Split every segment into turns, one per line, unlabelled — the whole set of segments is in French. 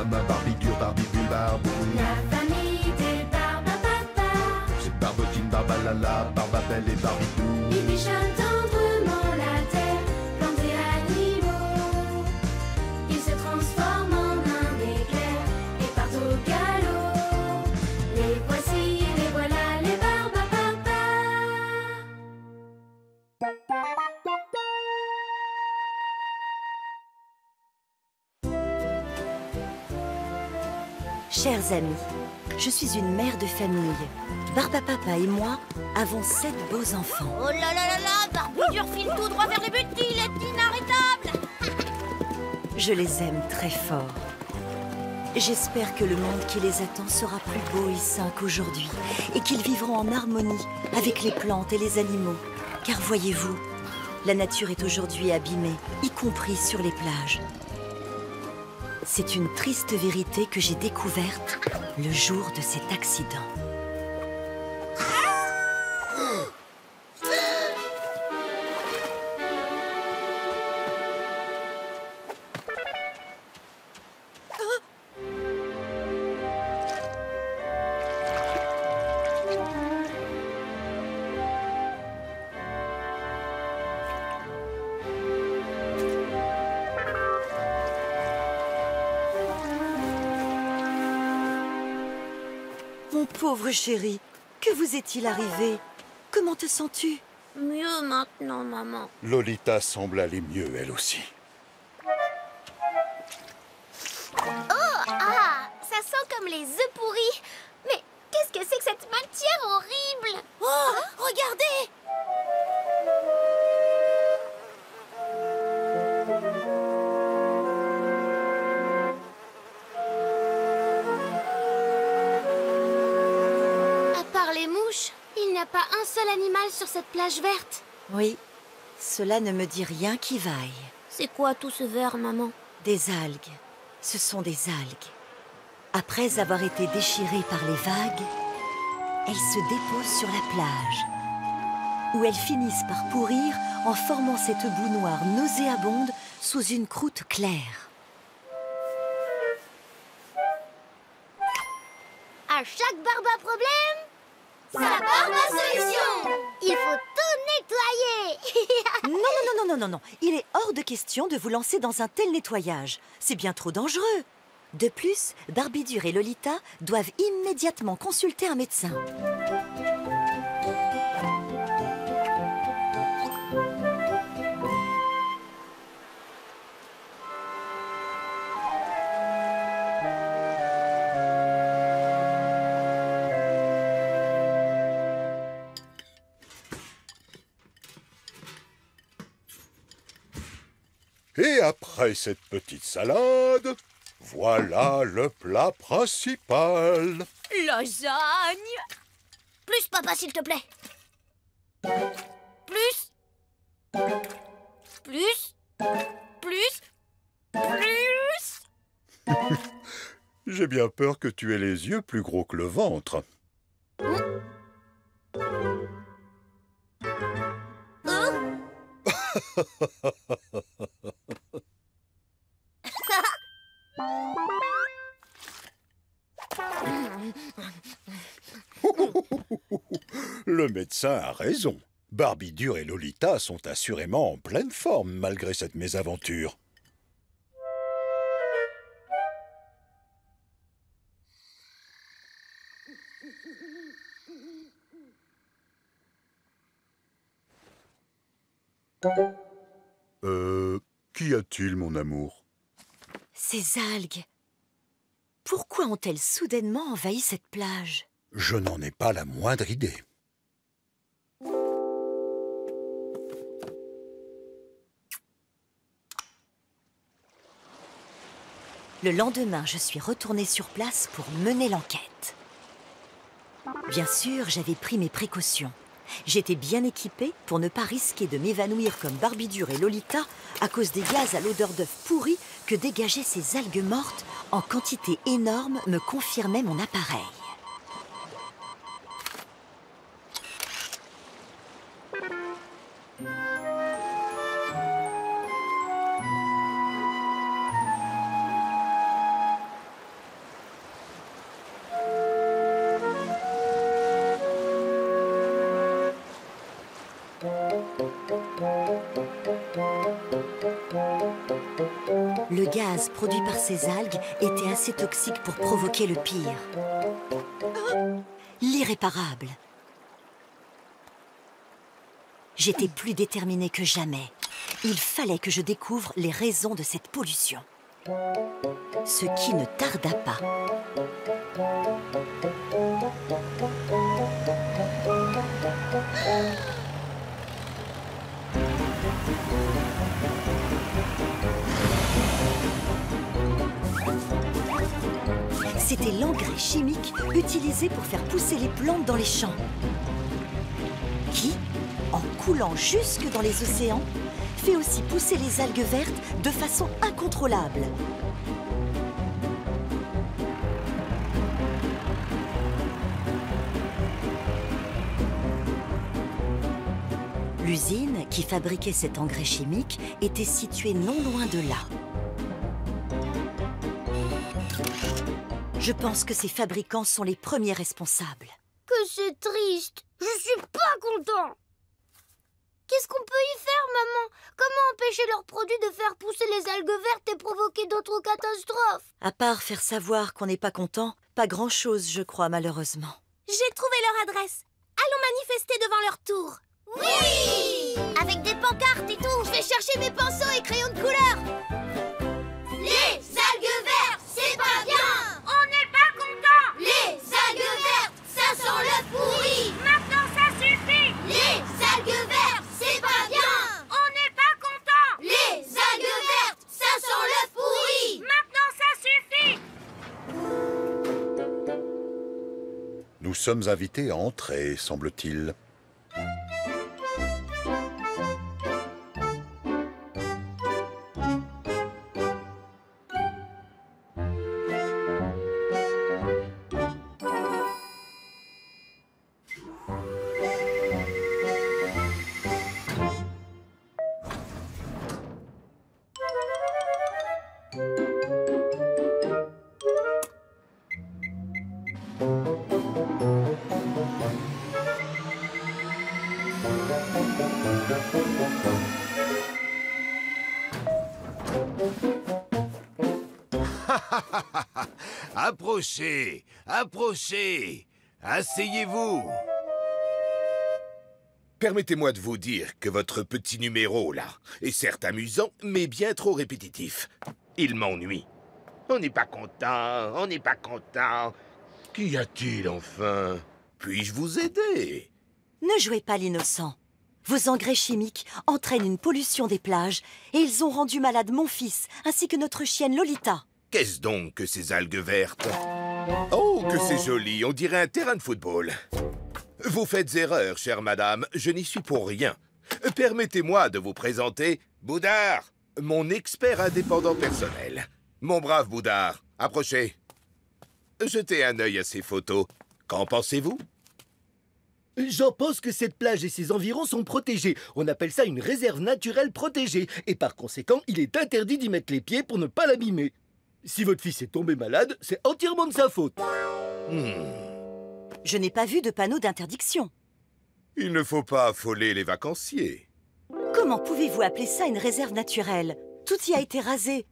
bonhomme, Barbidure, Barbibule, Barbouille.
La famille des Barbapapa.
C'est Barbotine, Barbalala, Barbapelle et Barbidou.
Ils bichonnent tendrement la terre, plantes et animaux. Ils se transforment en un éclair et partent au galop. Les voici, les voilà, les Barbapapa.
Chers amis, je suis une mère de famille. Barbapapa et moi avons 7 beaux enfants.
Oh là là là là, Barbidure file tout droit vers le but, il est inarrêtable.
Je les aime très fort. J'espère que le monde qui les attend sera plus beau et sain qu'aujourd'hui et qu'ils vivront en harmonie avec les plantes et les animaux. Car voyez-vous, la nature est aujourd'hui abîmée, y compris sur les plages. C'est une triste vérité que j'ai découverte le jour de cet accident. Mon pauvre chéri, que vous est-il arrivé? Comment te sens-tu?
Mieux maintenant, maman.
Lolita semble aller mieux, elle aussi.
Ah, ça sent comme les œufs pourris. Mais qu'est-ce que c'est que cette matière horrible? Oh, regardez! À part les mouches, il n'y a pas un seul animal sur cette plage verte.
Oui, cela ne me dit rien qui vaille.
C'est quoi tout ce vert, maman?
Des algues. Ce sont des algues. Après avoir été déchirées par les vagues, elles se déposent sur la plage, où elles finissent par pourrir en formant cette boue noire nauséabonde sous une croûte claire.
À chaque barbe à problème,
Sa barbe à solution.
il faut tout nettoyer.
Non. Il est hors de question de vous lancer dans un tel nettoyage. C'est bien trop dangereux. De plus, Barbidure et Lolita doivent immédiatement consulter un médecin.
Et après cette petite salade, voilà le plat principal.
Lasagne. Plus, papa, s'il te plaît. Plus. Plus. Plus. Plus.
J'ai bien peur que tu aies les yeux plus gros que le ventre. Le médecin a raison. Barbidure et Lolita sont assurément en pleine forme malgré cette mésaventure. Qu'y a-t-il, mon amour?
Ces algues. Pourquoi ont-elles soudainement envahi cette plage?
Je n'en ai pas la moindre idée.
Le lendemain, je suis retournée sur place pour mener l'enquête. Bien sûr, j'avais pris mes précautions. J'étais bien équipée pour ne pas risquer de m'évanouir comme Barbidure et Lolita à cause des gaz à l'odeur d'œuf pourri que dégageaient ces algues mortes en quantité énorme, me confirmait mon appareil. Le gaz produit par ces algues était assez toxique pour provoquer le pire. L'irréparable. J'étais plus déterminée que jamais. Il fallait que je découvre les raisons de cette pollution. Ce qui ne tarda pas. C'était l'engrais chimique utilisé pour faire pousser les plantes dans les champs. Qui, en coulant jusque dans les océans, fait aussi pousser les algues vertes de façon incontrôlable. L'usine qui fabriquait cet engrais chimique était située non loin de là. Je pense que ces fabricants sont les premiers responsables.
Que c'est triste. Je suis pas content. Qu'est-ce qu'on peut y faire, maman? Comment empêcher leurs produits de faire pousser les algues vertes et provoquer d'autres catastrophes?
À part faire savoir qu'on n'est pas content, pas grand-chose, je crois, malheureusement.
J'ai trouvé leur adresse. Allons manifester devant leur tour. Oui! Avec des pancartes et tout. Je vais chercher mes pinceaux et crayons de couleur. Les algues vertes, c'est pas bien. On n'est pas content. Les algues vertes, ça sent le pourri. Maintenant, ça suffit. Les algues vertes, c'est pas bien. On n'est pas content. Les algues vertes, ça sent le pourri. Maintenant, ça suffit.
Nous sommes invités à entrer, semble-t-il.
Approchez, approchez. Asseyez-vous. Permettez-moi de vous dire que votre petit numéro, là, est certes amusant, mais bien trop répétitif. Il m'ennuie. On n'est pas content, on n'est pas content. Qu'y a-t-il, enfin? Puis-je vous aider?
Ne jouez pas l'innocent. Vos engrais chimiques entraînent une pollution des plages et ils ont rendu malade mon fils ainsi que notre chienne Lolita.
Qu'est-ce donc que ces algues vertes? Oh, que c'est joli, on dirait un terrain de football. Vous faites erreur, chère madame, je n'y suis pour rien. Permettez-moi de vous présenter Boudard, mon expert indépendant personnel. Mon brave Boudard, approchez. Jetez un œil à ces photos. Qu'en pensez-vous?
J'en pense que cette plage et ses environs sont protégés. On appelle ça une réserve naturelle protégée. Et par conséquent, il est interdit d'y mettre les pieds pour ne pas l'abîmer. Si votre fils est tombé malade, c'est entièrement de sa faute.
Je n'ai pas vu de panneau d'interdiction.
Il ne faut pas affoler les vacanciers.
Comment pouvez-vous appeler ça une réserve naturelle? Tout y a été rasé.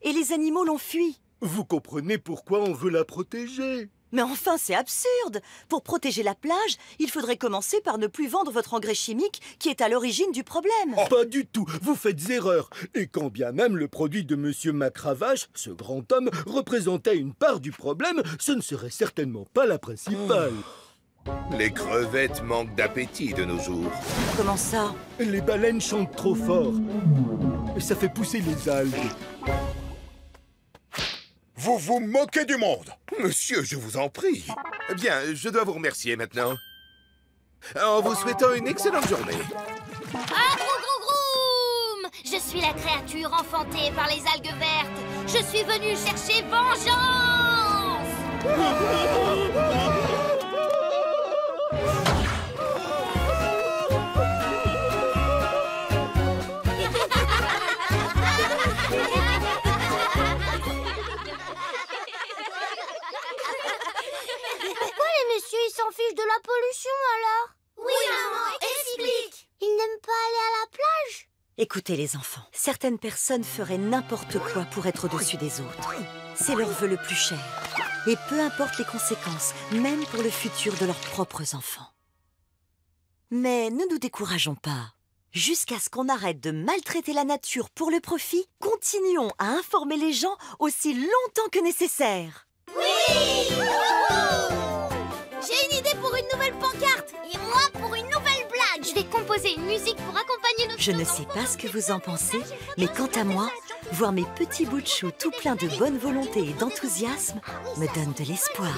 Et les animaux l'ont fui.
Vous comprenez pourquoi on veut la protéger?
Mais enfin, c'est absurde! Pour protéger la plage, il faudrait commencer par ne plus vendre votre engrais chimique qui est à l'origine du problème.
Pas du tout, vous faites erreur. Et quand bien même le produit de Monsieur Macravache, ce grand homme, représentait une part du problème, ce ne serait certainement pas la principale.
Les crevettes manquent d'appétit de nos jours.
Comment ça?
Les baleines chantent trop fort. Et ça fait pousser les algues.
Vous vous moquez du monde!
Monsieur, je vous en prie. Bien, je dois vous remercier maintenant. En vous souhaitant une excellente journée.
Agrougroum! Je suis la créature enfantée par les algues vertes. Je suis venue chercher vengeance! Pourquoi les messieurs ils s'en fichent de la pollution alors? Oui maman, explique! Ils n'aiment
Écoutez les enfants, certaines personnes feraient n'importe quoi pour être au-dessus des autres. C'est leur vœu le plus cher. Et peu importe les conséquences, même pour le futur de leurs propres enfants. Mais ne nous décourageons pas. Jusqu'à ce qu'on arrête de maltraiter la nature pour le profit, continuons à informer les gens aussi longtemps que nécessaire.
Oui! J'ai une idée pour une nouvelle pancarte. Et moi pour une nouvelle blague. Je vais composer une musique pour accompagner notre...
Je ne sais pas ce que vous en pensez, mais quant à moi, voir mes petits bouts de chou tout pleins de bonne volonté et d'enthousiasme me donne de l'espoir.